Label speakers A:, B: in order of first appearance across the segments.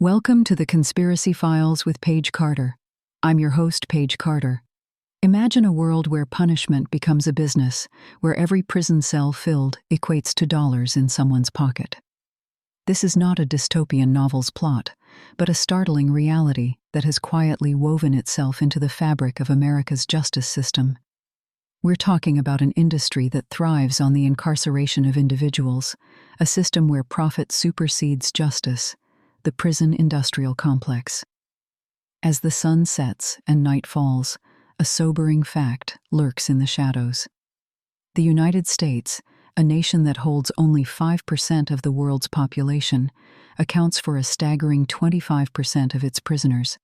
A: Welcome to the Conspiracy Files with Paige Carter. I'm your host, Paige Carter. Imagine a world where punishment becomes a business, where every prison cell filled equates to dollars in someone's pocket. This is not a dystopian novel's plot, but a startling reality that has quietly woven itself into the fabric of America's justice system. We're talking about an industry that thrives on the incarceration of individuals, a system where profit supersedes justice, the prison industrial complex. As the sun sets and night falls, a sobering fact lurks in the shadows. The United States, a nation that holds only 5% of the world's population, accounts for a staggering 25% of its prisoners.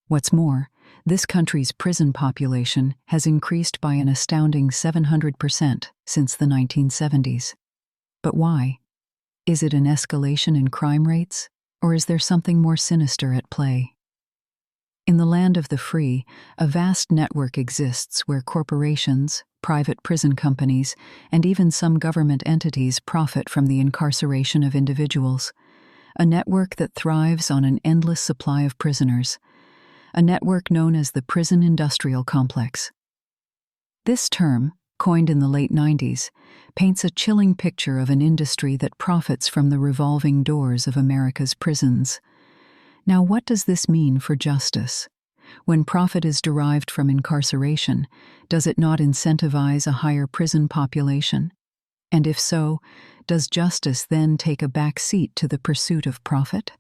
A: What's more, this country's prison population has increased by an astounding 700% since the 1970s. But why? Is it an escalation in crime rates, or is there something more sinister at play? In the land of the free, a vast network exists where corporations, private prison companies, and even some government entities profit from the incarceration of individuals. A network that thrives on an endless supply of prisoners. A network known as the prison industrial complex. This term, coined in the late 90s, paints a chilling picture of an industry that profits from the revolving doors of America's prisons. Now, what does this mean for justice? When profit is derived from incarceration, does it not incentivize a higher prison population? And if so, does justice then take a back seat to the pursuit of profit?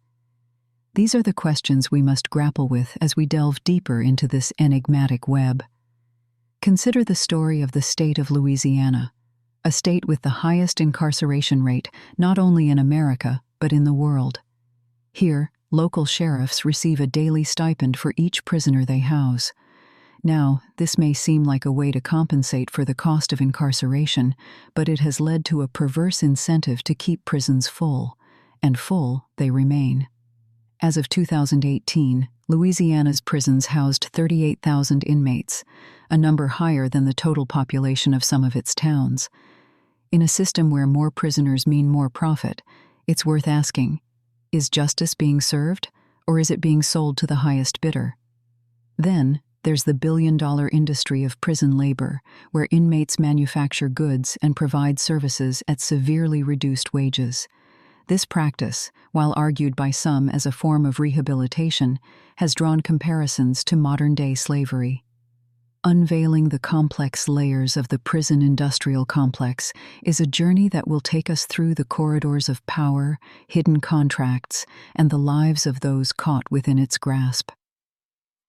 A: These are the questions we must grapple with as we delve deeper into this enigmatic web. Consider the story of the state of Louisiana, a state with the highest incarceration rate not only in America but in the world. Here, local sheriffs receive a daily stipend for each prisoner they house. Now, this may seem like a way to compensate for the cost of incarceration, but it has led to a perverse incentive to keep prisons full, and full they remain. As of 2018, Louisiana's prisons housed 38,000 inmates, a number higher than the total population of some of its towns. In a system where more prisoners mean more profit, it's worth asking, is justice being served, or is it being sold to the highest bidder? Then, there's the billion-dollar industry of prison labor, where inmates manufacture goods and provide services at severely reduced wages. This practice, while argued by some as a form of rehabilitation, has drawn comparisons to modern-day slavery. Unveiling the complex layers of the prison industrial complex is a journey that will take us through the corridors of power, hidden contracts, and the lives of those caught within its grasp.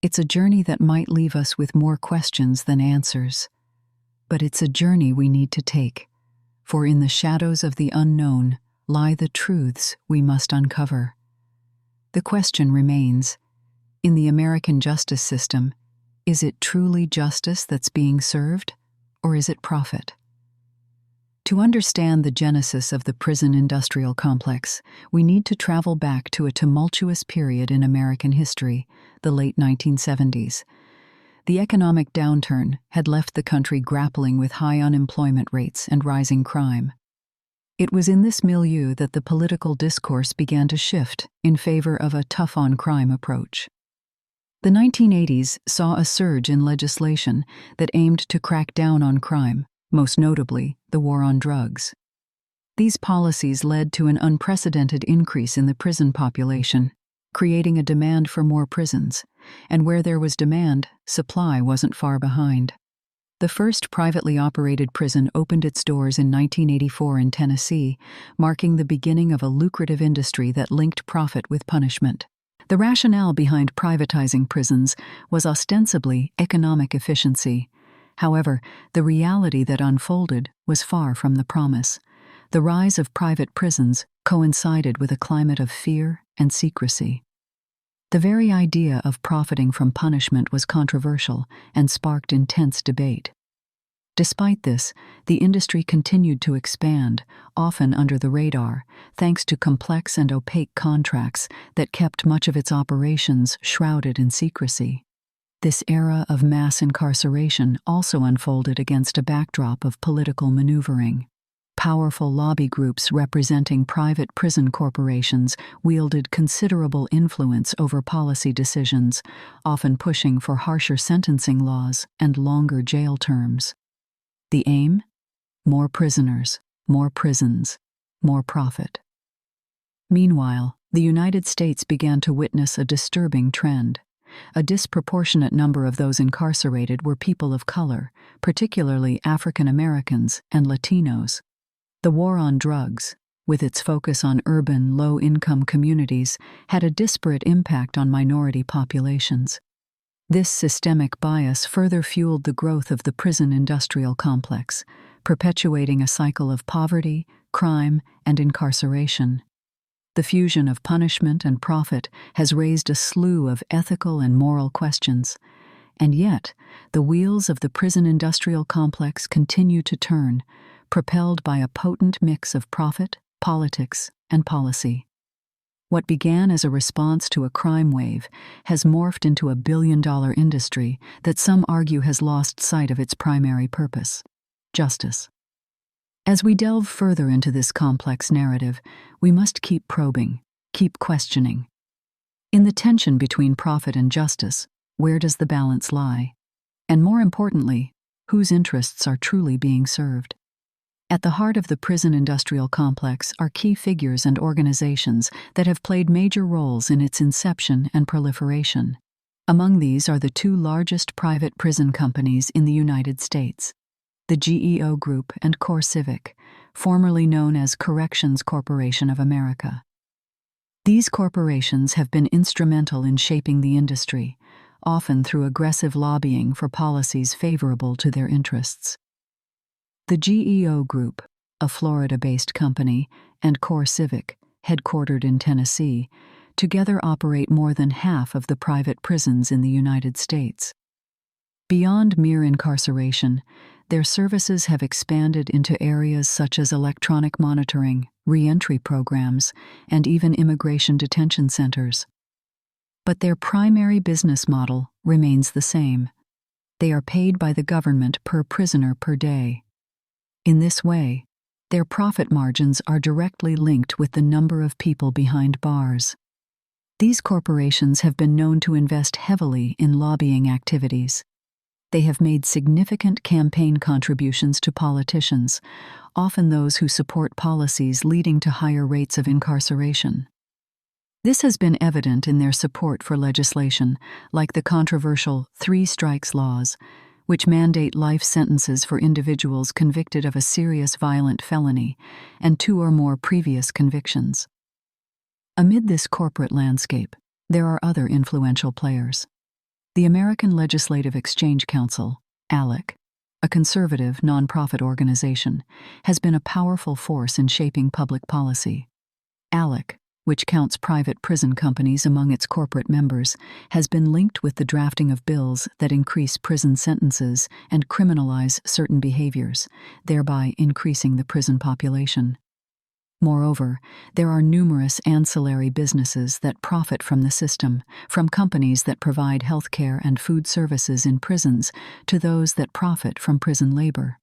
A: It's a journey that might leave us with more questions than answers. But it's a journey we need to take, for in the shadows of the unknown lie the truths we must uncover. The question remains, in the American justice system, is it truly justice that's being served, or is it profit? To understand the genesis of the prison industrial complex, we need to travel back to a tumultuous period in American history, the late 1970s. The economic downturn had left the country grappling with high unemployment rates and rising crime. It was in this milieu that the political discourse began to shift in favor of a tough-on-crime approach. The 1980s saw a surge in legislation that aimed to crack down on crime, most notably the war on drugs. These policies led to an unprecedented increase in the prison population, creating a demand for more prisons, and where there was demand, supply wasn't far behind. The first privately operated prison opened its doors in 1984 in Tennessee, marking the beginning of a lucrative industry that linked profit with punishment. The rationale behind privatizing prisons was ostensibly economic efficiency. However, the reality that unfolded was far from the promise. The rise of private prisons coincided with a climate of fear and secrecy. The very idea of profiting from punishment was controversial and sparked intense debate. Despite this, the industry continued to expand, often under the radar, thanks to complex and opaque contracts that kept much of its operations shrouded in secrecy. This era of mass incarceration also unfolded against a backdrop of political maneuvering. Powerful lobby groups representing private prison corporations wielded considerable influence over policy decisions, often pushing for harsher sentencing laws and longer jail terms. The aim? More prisoners, more prisons, more profit. Meanwhile, the United States began to witness a disturbing trend. A disproportionate number of those incarcerated were people of color, particularly African Americans and Latinos. The war on drugs, with its focus on urban, low-income communities, had a disparate impact on minority populations. This systemic bias further fueled the growth of the prison industrial complex, perpetuating a cycle of poverty, crime, and incarceration. The fusion of punishment and profit has raised a slew of ethical and moral questions, and yet the wheels of the prison industrial complex continue to turn, propelled by a potent mix of profit, politics, and policy. What began as a response to a crime wave has morphed into a billion-dollar industry that some argue has lost sight of its primary purpose: justice. As we delve further into this complex narrative, we must keep probing, keep questioning. In the tension between profit and justice, where does the balance lie? And more importantly, whose interests are truly being served? At the heart of the prison industrial complex are key figures and organizations that have played major roles in its inception and proliferation. Among these are the two largest private prison companies in the United States: the GEO Group and CoreCivic, formerly known as Corrections Corporation of America. These corporations have been instrumental in shaping the industry, often through aggressive lobbying for policies favorable to their interests. The GEO Group, a Florida-based company, and CoreCivic, headquartered in Tennessee, together operate more than half of the private prisons in the United States. Beyond mere incarceration, their services have expanded into areas such as electronic monitoring, re-entry programs, and even immigration detention centers. But their primary business model remains the same. They are paid by the government per prisoner per day. In this way, their profit margins are directly linked with the number of people behind bars. These corporations have been known to invest heavily in lobbying activities. They have made significant campaign contributions to politicians, often those who support policies leading to higher rates of incarceration. This has been evident in their support for legislation, like the controversial 3 strikes laws, which mandate life sentences for individuals convicted of a serious violent felony and 2 or more previous convictions. Amid this corporate landscape, there are other influential players. The American Legislative Exchange Council, ALEC, a conservative nonprofit organization, has been a powerful force in shaping public policy. ALEC, which counts private prison companies among its corporate members, has been linked with the drafting of bills that increase prison sentences and criminalize certain behaviors, thereby increasing the prison population. Moreover, there are numerous ancillary businesses that profit from the system, from companies that provide healthcare and food services in prisons to those that profit from prison labor.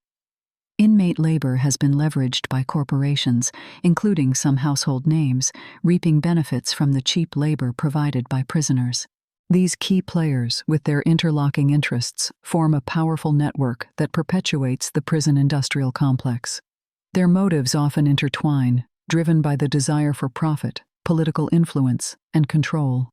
A: Inmate labor has been leveraged by corporations, including some household names, reaping benefits from the cheap labor provided by prisoners. These key players, with their interlocking interests, form a powerful network that perpetuates the prison industrial complex. Their motives often intertwine, driven by the desire for profit, political influence, and control.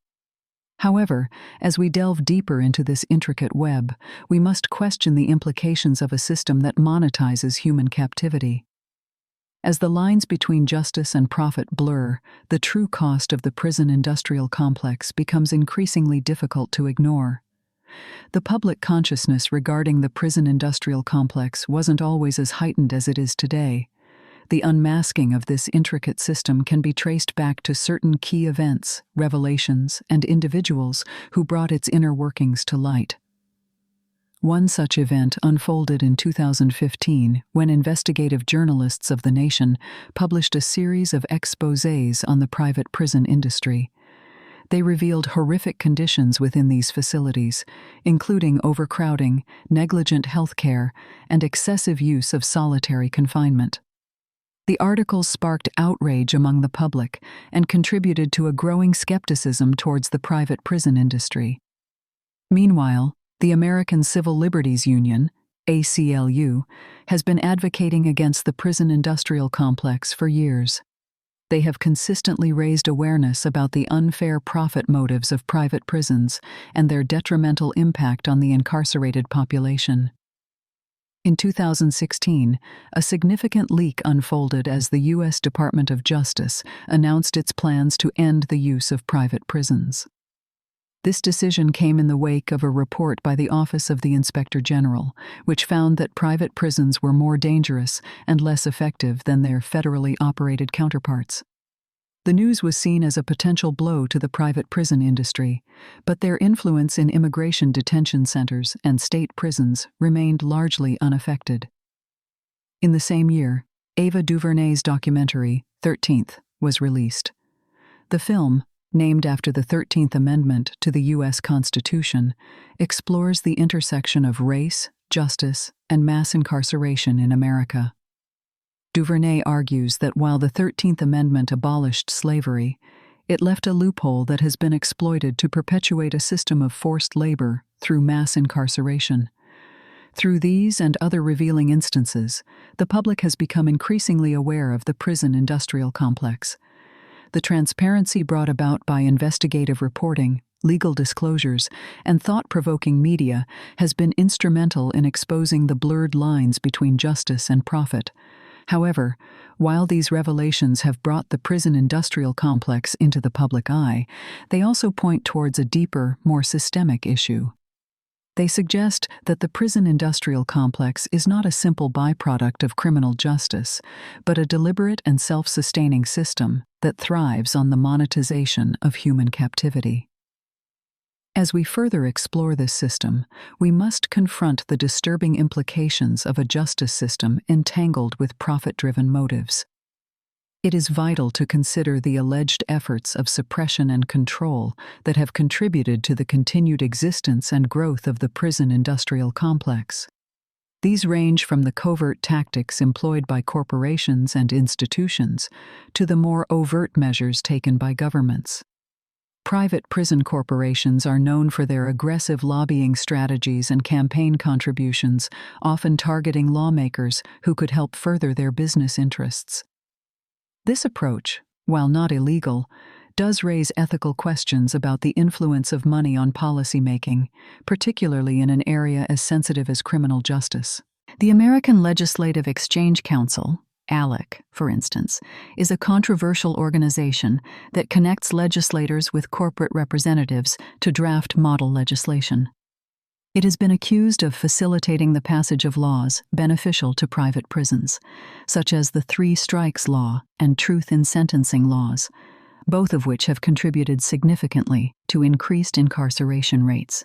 A: However, as we delve deeper into this intricate web, we must question the implications of a system that monetizes human captivity. As the lines between justice and profit blur, the true cost of the prison industrial complex becomes increasingly difficult to ignore. The public consciousness regarding the prison industrial complex wasn't always as heightened as it is today. The unmasking of this intricate system can be traced back to certain key events, revelations, and individuals who brought its inner workings to light. One such event unfolded in 2015 when investigative journalists of The Nation published a series of exposés on the private prison industry. They revealed horrific conditions within these facilities, including overcrowding, negligent health care, and excessive use of solitary confinement. The articles sparked outrage among the public and contributed to a growing skepticism towards the private prison industry. Meanwhile, the American Civil Liberties Union, ACLU, has been advocating against the prison industrial complex for years. They have consistently raised awareness about the unfair profit motives of private prisons and their detrimental impact on the incarcerated population. In 2016, a significant leak unfolded as the U.S. Department of Justice announced its plans to end the use of private prisons. This decision came in the wake of a report by the Office of the Inspector General, which found that private prisons were more dangerous and less effective than their federally operated counterparts. The news was seen as a potential blow to the private prison industry, but their influence in immigration detention centers and state prisons remained largely unaffected. In the same year, Ava DuVernay's documentary, 13th, was released. The film, named after the 13th Amendment to the U.S. Constitution, explores the intersection of race, justice, and mass incarceration in America. DuVernay argues that while the 13th Amendment abolished slavery, it left a loophole that has been exploited to perpetuate a system of forced labor through mass incarceration. Through these and other revealing instances, the public has become increasingly aware of the prison industrial complex. The transparency brought about by investigative reporting, legal disclosures, and thought-provoking media has been instrumental in exposing the blurred lines between justice and profit. However, while these revelations have brought the prison industrial complex into the public eye, they also point towards a deeper, more systemic issue. They suggest that the prison industrial complex is not a simple byproduct of criminal justice, but a deliberate and self-sustaining system that thrives on the monetization of human captivity. As we further explore this system, we must confront the disturbing implications of a justice system entangled with profit-driven motives. It is vital to consider the alleged efforts of suppression and control that have contributed to the continued existence and growth of the prison industrial complex. These range from the covert tactics employed by corporations and institutions to the more overt measures taken by governments. Private prison corporations are known for their aggressive lobbying strategies and campaign contributions, often targeting lawmakers who could help further their business interests. This approach, while not illegal, does raise ethical questions about the influence of money on policymaking, particularly in an area as sensitive as criminal justice. The American Legislative Exchange Council, ALEC, for instance, is a controversial organization that connects legislators with corporate representatives to draft model legislation. It has been accused of facilitating the passage of laws beneficial to private prisons, such as the 3 Strikes Law and Truth in Sentencing laws, both of which have contributed significantly to increased incarceration rates.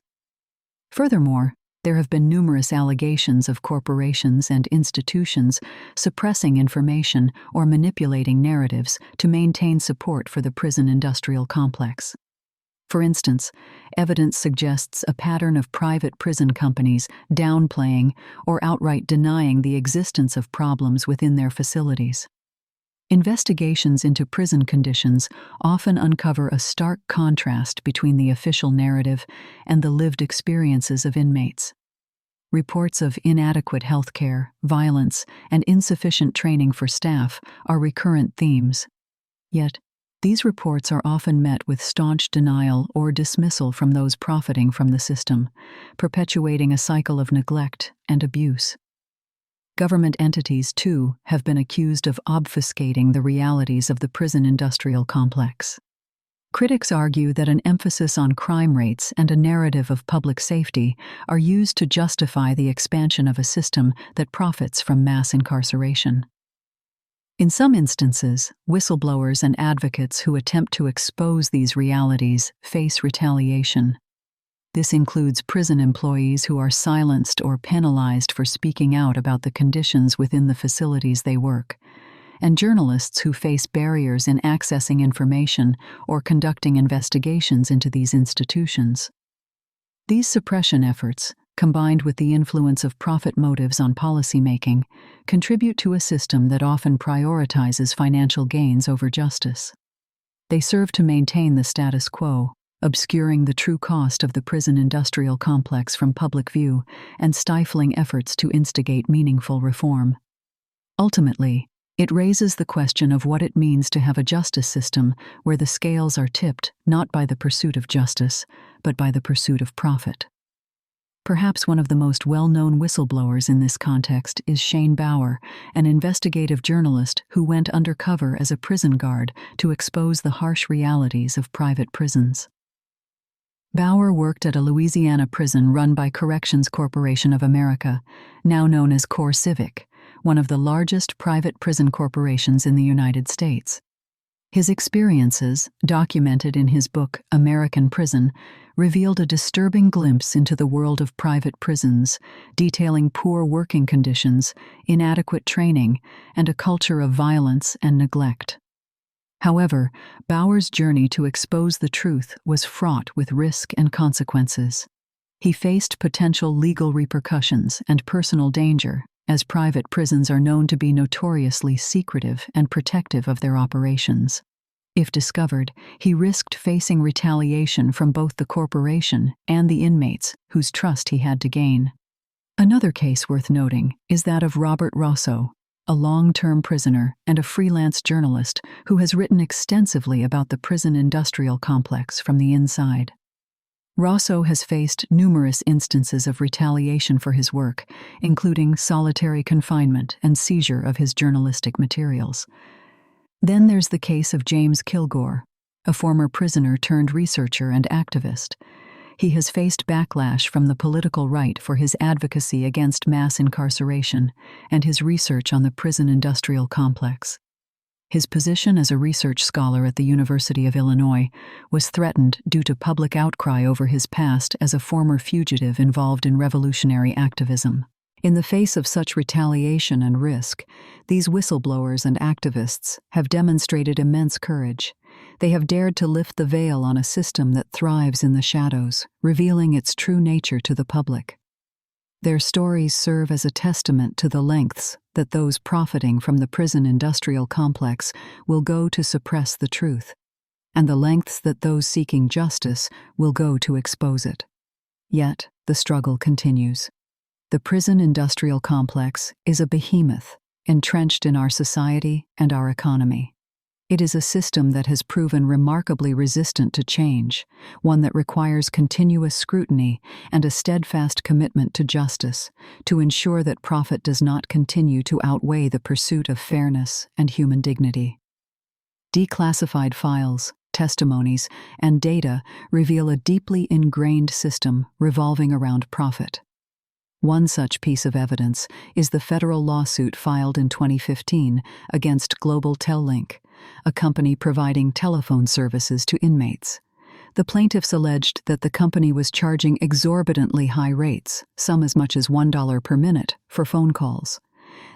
A: Furthermore, there have been numerous allegations of corporations and institutions suppressing information or manipulating narratives to maintain support for the prison industrial complex. For instance, evidence suggests a pattern of private prison companies downplaying or outright denying the existence of problems within their facilities. Investigations into prison conditions often uncover a stark contrast between the official narrative and the lived experiences of inmates. Reports of inadequate health care, violence, and insufficient training for staff are recurrent themes. Yet, these reports are often met with staunch denial or dismissal from those profiting from the system, perpetuating a cycle of neglect and abuse. Government entities, too, have been accused of obfuscating the realities of the prison industrial complex. Critics argue that an emphasis on crime rates and a narrative of public safety are used to justify the expansion of a system that profits from mass incarceration. In some instances, whistleblowers and advocates who attempt to expose these realities face retaliation. This includes prison employees who are silenced or penalized for speaking out about the conditions within the facilities they work, and journalists who face barriers in accessing information or conducting investigations into these institutions. These suppression efforts, combined with the influence of profit motives on policymaking, contribute to a system that often prioritizes financial gains over justice. They serve to maintain the status quo, obscuring the true cost of the prison industrial complex from public view and stifling efforts to instigate meaningful reform. Ultimately, it raises the question of what it means to have a justice system where the scales are tipped not by the pursuit of justice, but by the pursuit of profit. Perhaps one of the most well-known whistleblowers in this context is Shane Bauer, an investigative journalist who went undercover as a prison guard to expose the harsh realities of private prisons. Bauer worked at a Louisiana prison run by Corrections Corporation of America, now known as CoreCivic, one of the largest private prison corporations in the United States. His experiences, documented in his book American Prison, revealed a disturbing glimpse into the world of private prisons, detailing poor working conditions, inadequate training, and a culture of violence and neglect. However, Bauer's journey to expose the truth was fraught with risk and consequences. He faced potential legal repercussions and personal danger, as private prisons are known to be notoriously secretive and protective of their operations. If discovered, he risked facing retaliation from both the corporation and the inmates whose trust he had to gain. Another case worth noting is that of Robert Rosso, a long-term prisoner and a freelance journalist who has written extensively about the prison industrial complex from the inside. Rosso has faced numerous instances of retaliation for his work, including solitary confinement and seizure of his journalistic materials. Then there's the case of James Kilgore, a former prisoner turned researcher and activist. He has faced backlash from the political right for his advocacy against mass incarceration and his research on the prison industrial complex. His position as a research scholar at the University of Illinois was threatened due to public outcry over his past as a former fugitive involved in revolutionary activism. In the face of such retaliation and risk, these whistleblowers and activists have demonstrated immense courage. They have dared to lift the veil on a system that thrives in the shadows, revealing its true nature to the public. Their stories serve as a testament to the lengths that those profiting from the prison industrial complex will go to suppress the truth, and the lengths that those seeking justice will go to expose it. Yet, the struggle continues. The prison industrial complex is a behemoth entrenched in our society and our economy. It is a system that has proven remarkably resistant to change, one that requires continuous scrutiny and a steadfast commitment to justice to ensure that profit does not continue to outweigh the pursuit of fairness and human dignity. Declassified files, testimonies, and data reveal a deeply ingrained system revolving around profit. One such piece of evidence is the federal lawsuit filed in 2015 against Global Tellink, a company providing telephone services to inmates. The plaintiffs alleged that the company was charging exorbitantly high rates, some as much as $1 per minute, for phone calls.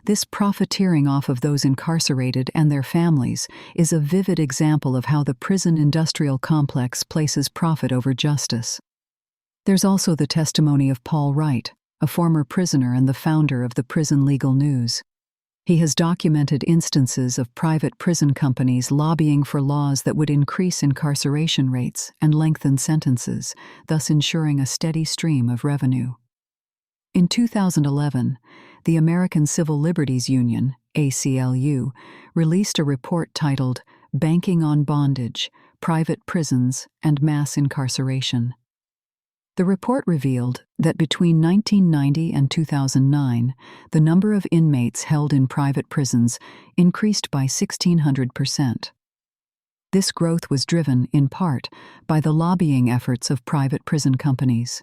A: This profiteering off of those incarcerated and their families is a vivid example of how the prison industrial complex places profit over justice. There's also the testimony of Paul Wright, a former prisoner and the founder of the Prison Legal News. He has documented instances of private prison companies lobbying for laws that would increase incarceration rates and lengthen sentences, thus ensuring a steady stream of revenue. In 2011, the American Civil Liberties Union, ACLU, released a report titled Banking on Bondage, Private Prisons, and Mass Incarceration. The report revealed that between 1990 and 2009, the number of inmates held in private prisons increased by 1,600%. This growth was driven, in part, by the lobbying efforts of private prison companies.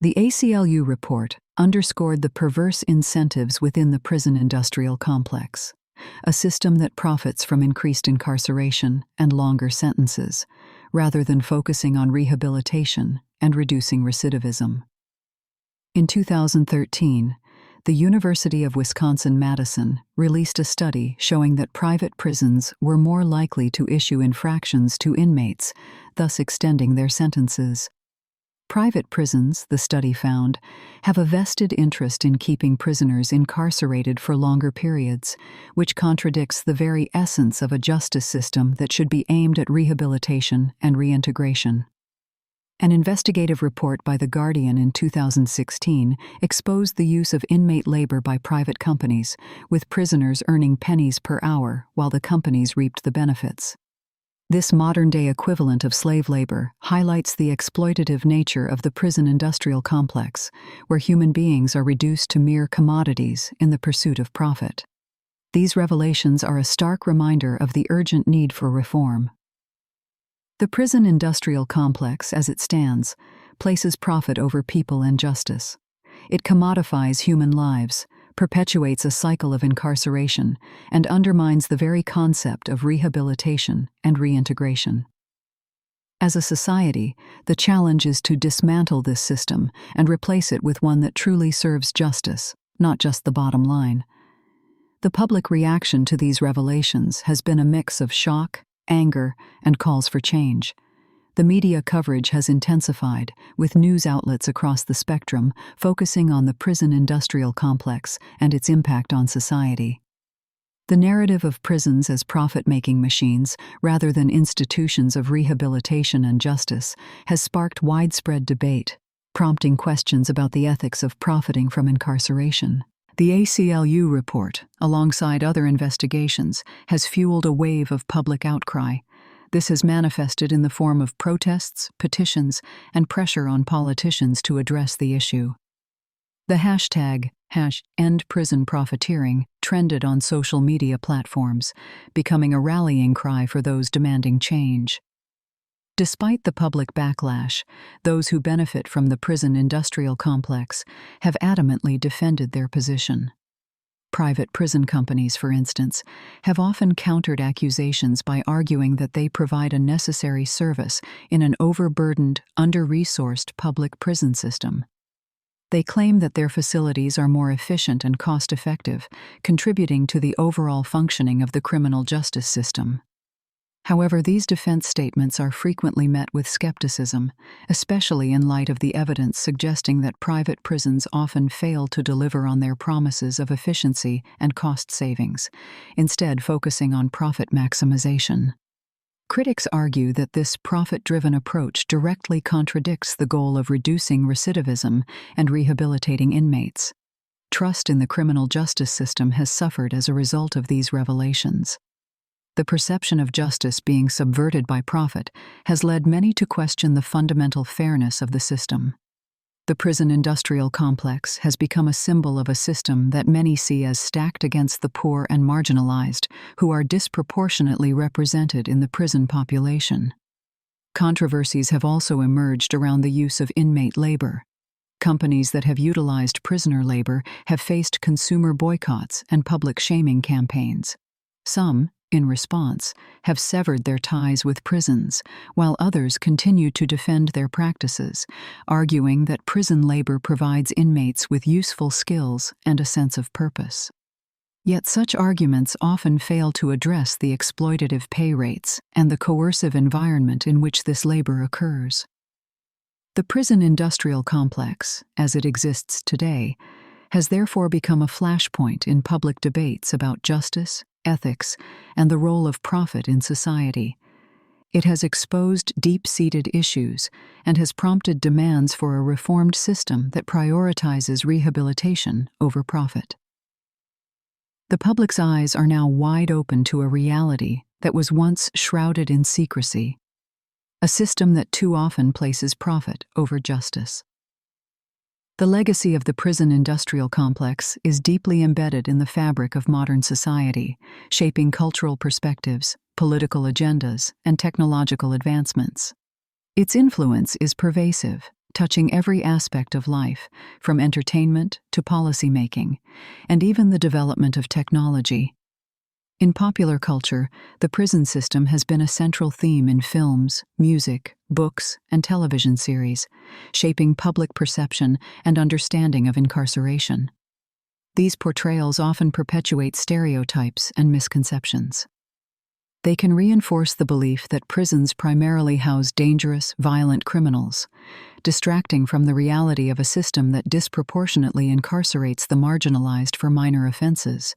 A: The ACLU report underscored the perverse incentives within the prison industrial complex, a system that profits from increased incarceration and longer sentences, rather than focusing on rehabilitation and reducing recidivism. In 2013, the University of Wisconsin-Madison released a study showing that private prisons were more likely to issue infractions to inmates, thus extending their sentences. Private prisons, the study found, have a vested interest in keeping prisoners incarcerated for longer periods, which contradicts the very essence of a justice system that should be aimed at rehabilitation and reintegration. An investigative report by The Guardian in 2016 exposed the use of inmate labor by private companies, with prisoners earning pennies per hour while the companies reaped the benefits. This modern-day equivalent of slave labor highlights the exploitative nature of the prison industrial complex, where human beings are reduced to mere commodities in the pursuit of profit. These revelations are a stark reminder of the urgent need for reform. The prison industrial complex, as it stands, places profit over people and justice. It commodifies human lives, perpetuates a cycle of incarceration, and undermines the very concept of rehabilitation and reintegration. As a society, the challenge is to dismantle this system and replace it with one that truly serves justice, not just the bottom line. The public reaction to these revelations has been a mix of shock, anger, and calls for change. The media coverage has intensified, with news outlets across the spectrum focusing on the prison industrial complex and its impact on society. The narrative of prisons as profit-making machines, rather than institutions of rehabilitation and justice, has sparked widespread debate, prompting questions about the ethics of profiting from incarceration. The ACLU report, alongside other investigations, has fueled a wave of public outcry. This has manifested in the form of protests, petitions, and pressure on politicians to address the issue. The hashtag #EndPrisonProfiteering trended on social media platforms, becoming a rallying cry for those demanding change. Despite the public backlash, those who benefit from the prison industrial complex have adamantly defended their position. Private prison companies, for instance, have often countered accusations by arguing that they provide a necessary service in an overburdened, under-resourced public prison system. They claim that their facilities are more efficient and cost-effective, contributing to the overall functioning of the criminal justice system. However, these defense statements are frequently met with skepticism, especially in light of the evidence suggesting that private prisons often fail to deliver on their promises of efficiency and cost savings, instead focusing on profit maximization. Critics argue that this profit-driven approach directly contradicts the goal of reducing recidivism and rehabilitating inmates. Trust in the criminal justice system has suffered as a result of these revelations. The perception of justice being subverted by profit has led many to question the fundamental fairness of the system. The prison industrial complex has become a symbol of a system that many see as stacked against the poor and marginalized, who are disproportionately represented in the prison population. Controversies have also emerged around the use of inmate labor. Companies that have utilized prisoner labor have faced consumer boycotts and public shaming campaigns. Some, in response, have severed their ties with prisons, while others continue to defend their practices, arguing that prison labor provides inmates with useful skills and a sense of purpose. Yet such arguments often fail to address the exploitative pay rates and the coercive environment in which this labor occurs. The prison industrial complex, as it exists today, has therefore become a flashpoint in public debates about justice, ethics, and the role of profit in society. It has exposed deep-seated issues and has prompted demands for a reformed system that prioritizes rehabilitation over profit. The public's eyes are now wide open to a reality that was once shrouded in secrecy, a system that too often places profit over justice. The legacy of the prison industrial complex is deeply embedded in the fabric of modern society, shaping cultural perspectives, political agendas, and technological advancements. Its influence is pervasive, touching every aspect of life, from entertainment to policymaking, and even the development of technology. In popular culture, the prison system has been a central theme in films, music, books, and television series, shaping public perception and understanding of incarceration. These portrayals often perpetuate stereotypes and misconceptions. They can reinforce the belief that prisons primarily house dangerous, violent criminals, distracting from the reality of a system that disproportionately incarcerates the marginalized for minor offenses,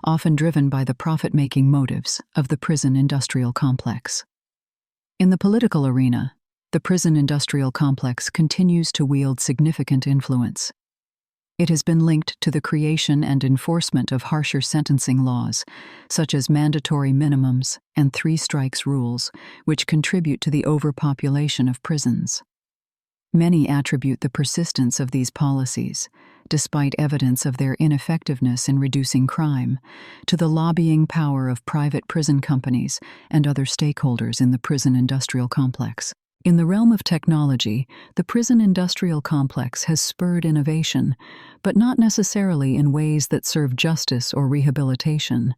A: often driven by the profit-making motives of the prison-industrial complex. In the political arena, the prison-industrial complex continues to wield significant influence. It has been linked to the creation and enforcement of harsher sentencing laws, such as mandatory minimums and three-strikes rules, which contribute to the overpopulation of prisons. Many attribute the persistence of these policies, despite evidence of their ineffectiveness in reducing crime, to the lobbying power of private prison companies and other stakeholders in the prison-industrial complex. In the realm of technology, the prison-industrial complex has spurred innovation, but not necessarily in ways that serve justice or rehabilitation.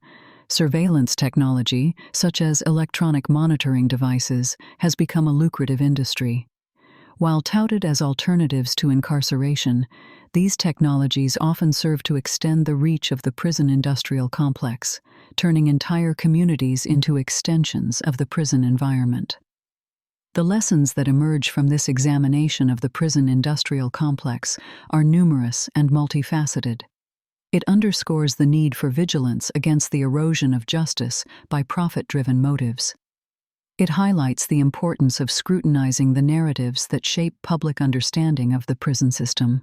A: Surveillance technology, such as electronic monitoring devices, has become a lucrative industry. While touted as alternatives to incarceration, these technologies often serve to extend the reach of the prison-industrial complex, turning entire communities into extensions of the prison environment. The lessons that emerge from this examination of the prison-industrial complex are numerous and multifaceted. It underscores the need for vigilance against the erosion of justice by profit-driven motives. It highlights the importance of scrutinizing the narratives that shape public understanding of the prison system.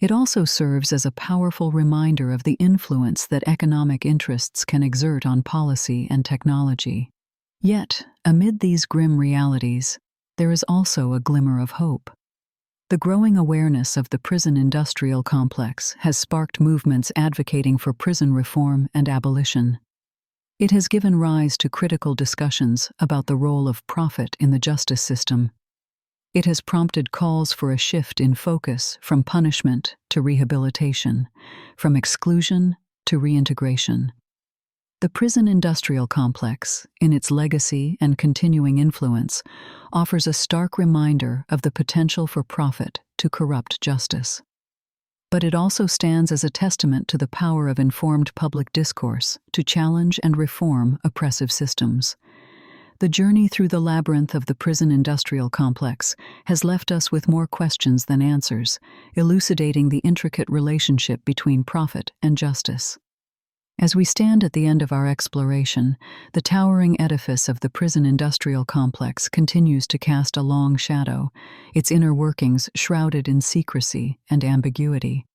A: It also serves as a powerful reminder of the influence that economic interests can exert on policy and technology. Yet, amid these grim realities, there is also a glimmer of hope. The growing awareness of the prison-industrial complex has sparked movements advocating for prison reform and abolition. It has given rise to critical discussions about the role of profit in the justice system. It has prompted calls for a shift in focus from punishment to rehabilitation, from exclusion to reintegration. The prison-industrial complex, in its legacy and continuing influence, offers a stark reminder of the potential for profit to corrupt justice. But it also stands as a testament to the power of informed public discourse to challenge and reform oppressive systems. The journey through the labyrinth of the prison-industrial complex has left us with more questions than answers, elucidating the intricate relationship between profit and justice. As we stand at the end of our exploration, the towering edifice of the prison-industrial complex continues to cast a long shadow, its inner workings shrouded in secrecy and ambiguity.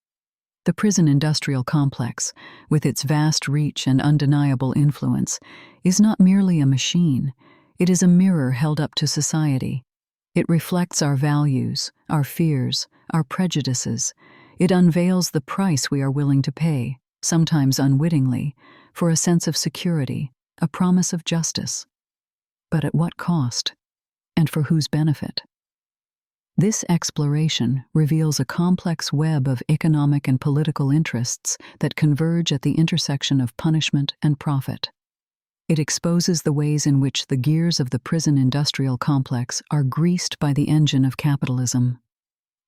A: The prison-industrial complex, with its vast reach and undeniable influence, is not merely a machine. It is a mirror held up to society. It reflects our values, our fears, our prejudices. It unveils the price we are willing to pay, sometimes unwittingly, for a sense of security, a promise of justice. But at what cost? And for whose benefit? This exploration reveals a complex web of economic and political interests that converge at the intersection of punishment and profit. It exposes the ways in which the gears of the prison-industrial complex are greased by the engine of capitalism.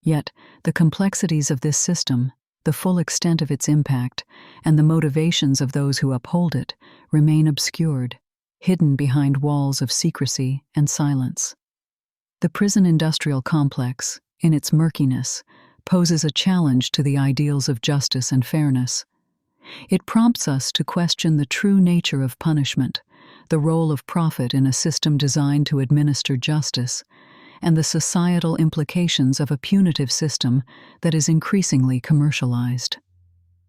A: Yet, the complexities of this system, the full extent of its impact, and the motivations of those who uphold it remain obscured, hidden behind walls of secrecy and silence. The prison-industrial complex, in its murkiness, poses a challenge to the ideals of justice and fairness. It prompts us to question the true nature of punishment, the role of profit in a system designed to administer justice, and the societal implications of a punitive system that is increasingly commercialized.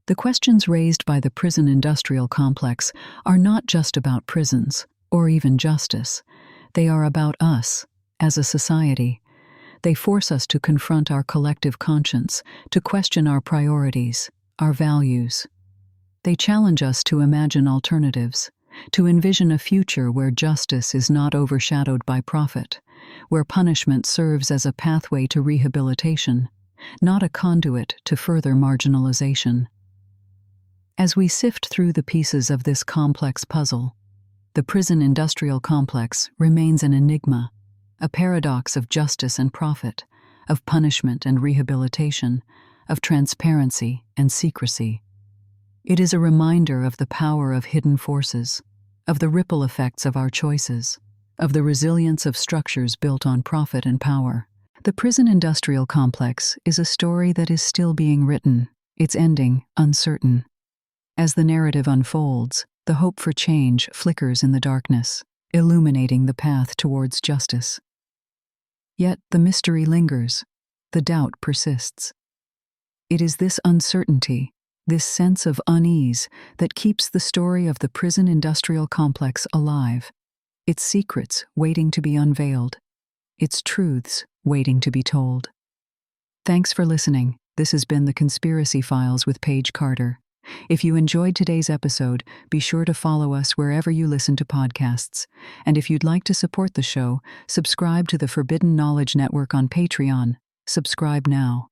A: The questions raised by the prison-industrial complex are not just about prisons, or even justice. They are about us, as a society. They force us to confront our collective conscience, to question our priorities, our values. They challenge us to imagine alternatives, to envision a future where justice is not overshadowed by profit, where punishment serves as a pathway to rehabilitation, not a conduit to further marginalization. As we sift through the pieces of this complex puzzle, the prison-industrial complex remains an enigma, a paradox of justice and profit, of punishment and rehabilitation, of transparency and secrecy. It is a reminder of the power of hidden forces, of the ripple effects of our choices, of the resilience of structures built on profit and power. The prison industrial complex is a story that is still being written, its ending uncertain. As the narrative unfolds, the hope for change flickers in the darkness, illuminating the path towards justice. Yet the mystery lingers, the doubt persists. It is this uncertainty, this sense of unease, that keeps the story of the prison industrial complex alive, its secrets waiting to be unveiled, its truths waiting to be told. Thanks for listening. This has been The Conspiracy Files with Paige Carter. If you enjoyed today's episode, be sure to follow us wherever you listen to podcasts. And if you'd like to support the show, subscribe to the Forbidden Knowledge Network on Patreon. Subscribe now.